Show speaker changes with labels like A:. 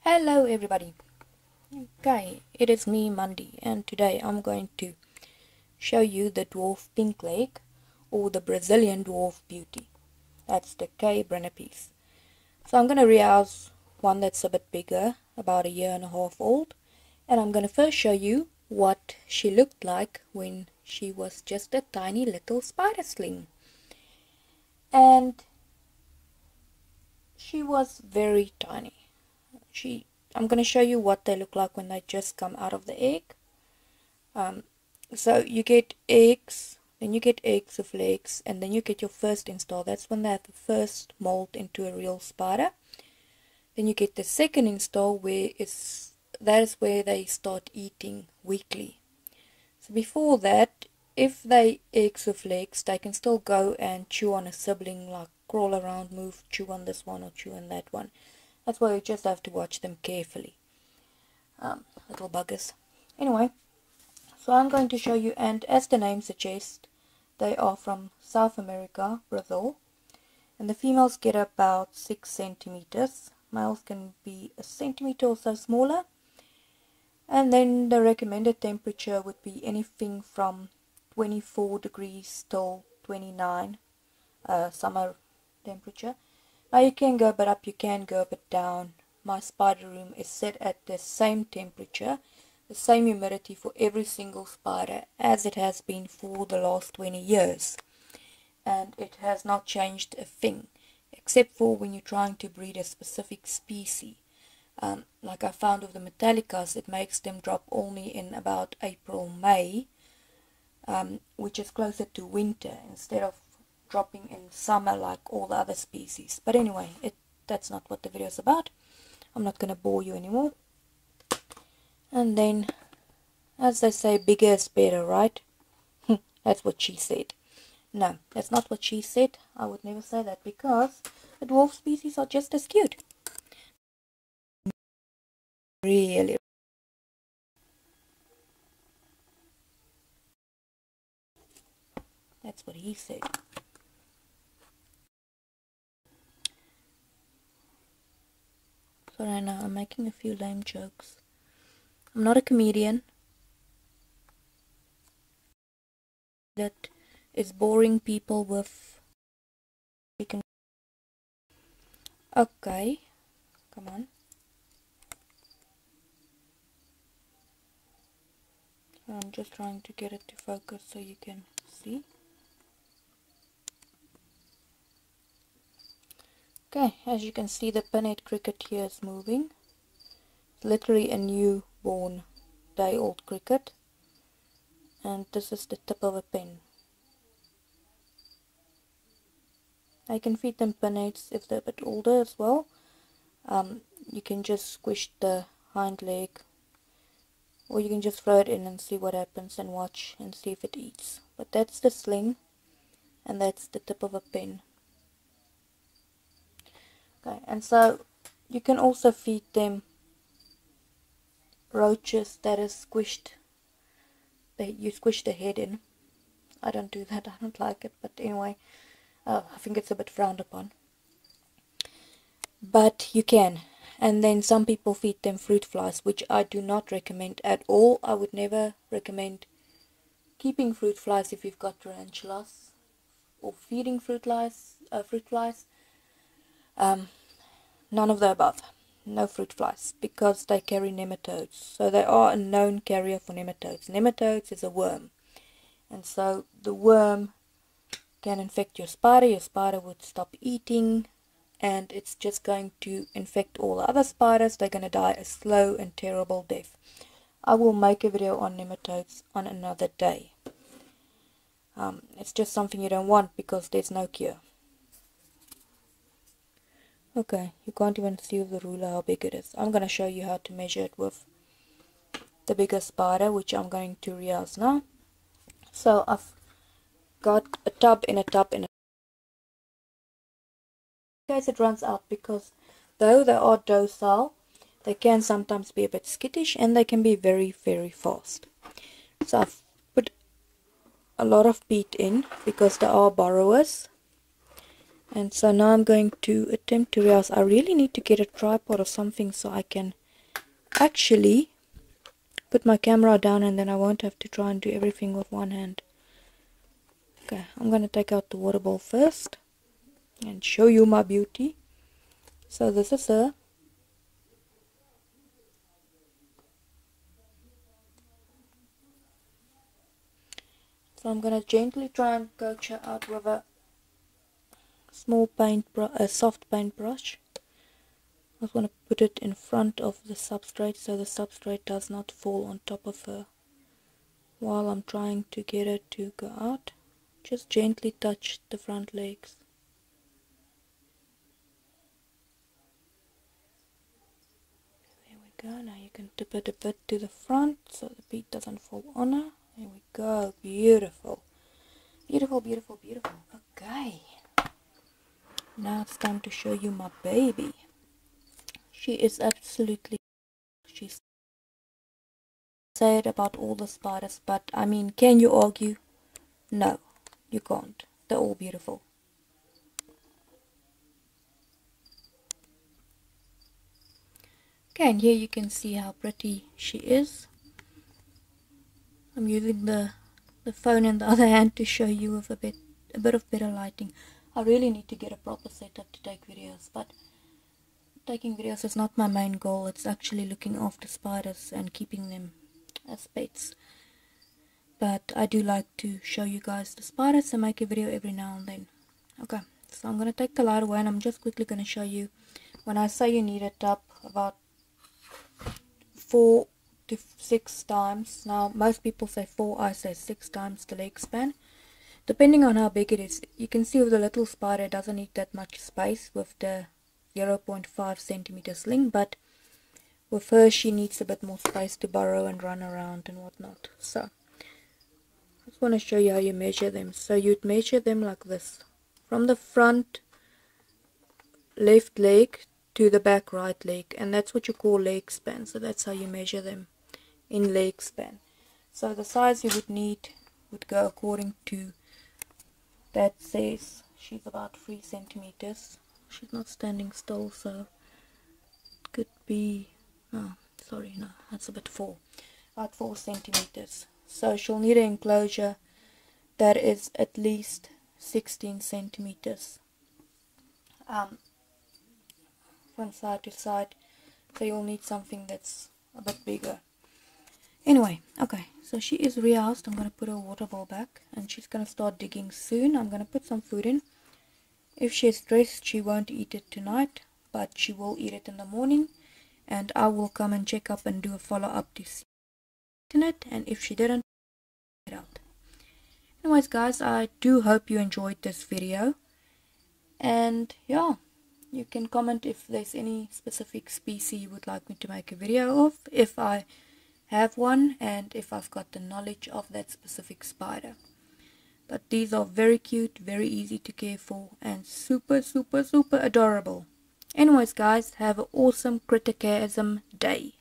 A: Hello everybody. Okay, it is me Mandy, and today I'm going to show you the dwarf pink leg, or the Brazilian dwarf beauty. That's the K brunnipes. So I'm going to rehouse one that's a bit bigger, about a year and a half old, and I'm going to first show you what she looked like when she was just a tiny little spider sling. And she was very tiny. I'm going to show you what they look like when they just come out of the egg. So you get eggs, then you get eggs of legs, and then you get your first install. That's when they have the first mold into a real spider. Then you get the second install, that is where they start eating weekly. So before that, if they eggs of legs, they can still go and chew on a sibling, like crawl around, move, chew on this one or chew on that one. That's why you just have to watch them carefully. Little buggers. Anyway, so I'm going to show you, and as the name suggests, they are from South America, Brazil, and the females get about 6 centimeters. Males can be a centimeter or so smaller, and then the recommended temperature would be anything from 24 degrees till 29 summer temperature. Now you can go a bit up, you can go a bit down. My spider room is set at the same temperature, the same humidity for every single spider as it has been for the last 20 years. And it has not changed a thing, except for when you're trying to breed a specific species. Like I found with the Metallicas, it makes them drop only in about April, May, which is closer to winter instead of dropping in summer like all the other species. But anyway, that's not what the video is about. I'm not going to bore you anymore. And then, as they say, bigger is better, right? That's what she said. No, that's not what she said. I would never say that, because the dwarf species are just as cute. Really. That's what he said. Sorry, now I'm making a few lame jokes. I'm not a comedian that is boring people with. Okay, come on. So I'm just trying to get it to focus so you can see. Okay, as you can see, the pinhead cricket here is moving. It's literally a newborn, day-old cricket. And this is the tip of a pen. I can feed them pinheads if they're a bit older as well. You can just squish the hind leg, or you can just throw it in and see what happens and watch and see if it eats. But that's the sling, and that's the tip of a pen. Okay, and so you can also feed them roaches that is squished. You squish the head in. I don't do that, I don't like it, but anyway, I think it's a bit frowned upon. But you can. And then some people feed them fruit flies, which I do not recommend at all. I would never recommend keeping fruit flies if you've got tarantulas, or feeding fruit flies. None of the above. No fruit flies, because they carry nematodes. So they are a known carrier for nematodes. Nematodes is a worm, and so the worm can infect your spider would stop eating, and it's just going to infect all the other spiders. They're going to die a slow and terrible death. I will make a video on nematodes on another day. It's just something you don't want, because there's no cure. Okay, you can't even see with the ruler how big it is. I'm going to show you how to measure it with the bigger spider, which I'm going to rehouse now. So I've got a tub in a tub in a in case it runs out, because though they are docile, they can sometimes be a bit skittish, and they can be very, very fast. So I've put a lot of peat in, because they are borrowers. And so now I'm going to attempt to rehouse. I really need to get a tripod or something so I can actually put my camera down, and then I won't have to try and do everything with one hand. Okay, I'm going to take out the water bowl first and show you my beauty. So this is her. So I'm going to gently try and coach her out with a small a soft paintbrush. I just want to put it in front of the substrate so the substrate does not fall on top of her while I'm trying to get her to go out. Just gently touch the front legs. There we go. Now you can tip it a bit to the front so the bead doesn't fall on her. There we go. Beautiful. Beautiful, beautiful, beautiful. Okay. Now it's time to show you my baby. She is absolutely... She's sad about all the spiders, but I mean, can you argue? No, you can't. They're all beautiful. Okay, and here you can see how pretty she is. I'm using the phone in the other hand to show you with a bit of better lighting. I really need to get a proper setup to take videos, but taking videos is not my main goal. It's actually looking after spiders and keeping them as pets. But I do like to show you guys the spiders and make a video every now and then. Okay, so I'm going to take the light away and I'm just quickly going to show you. When I say you need a tub about 4 to 6 times. Now most people say 4, I say 6 times the leg span. Depending on how big it is. You can see with the little spider it doesn't need that much space with the 0.5 centimeter sling, but with her she needs a bit more space to burrow and run around and whatnot. So I just want to show you how you measure them. So you'd measure them like this. From the front left leg to the back right leg, and that's what you call leg span. So that's how you measure them in leg span. So the size you would need would go according to that. Says she's about 3 centimeters. She's not standing still, so it could be, oh sorry, no, that's a bit 4, about 4 centimeters. So she'll need an enclosure that is at least 16 centimeters from side to side, so you'll need something that's a bit bigger. Anyway, okay, so she is rehoused. I'm going to put her water bowl back and she's going to start digging soon. I'm going to put some food in. If she's stressed, she won't eat it tonight, but she will eat it in the morning, and I will come and check up and do a follow-up to see it, and if she didn't, get out. Anyways guys, I do hope you enjoyed this video, and yeah, you can comment if there's any specific species you would like me to make a video of, if I have one, and if I've got the knowledge of that specific spider. But these are very cute, very easy to care for, and super, super, super adorable. Anyways guys, have an awesome Criticasm day.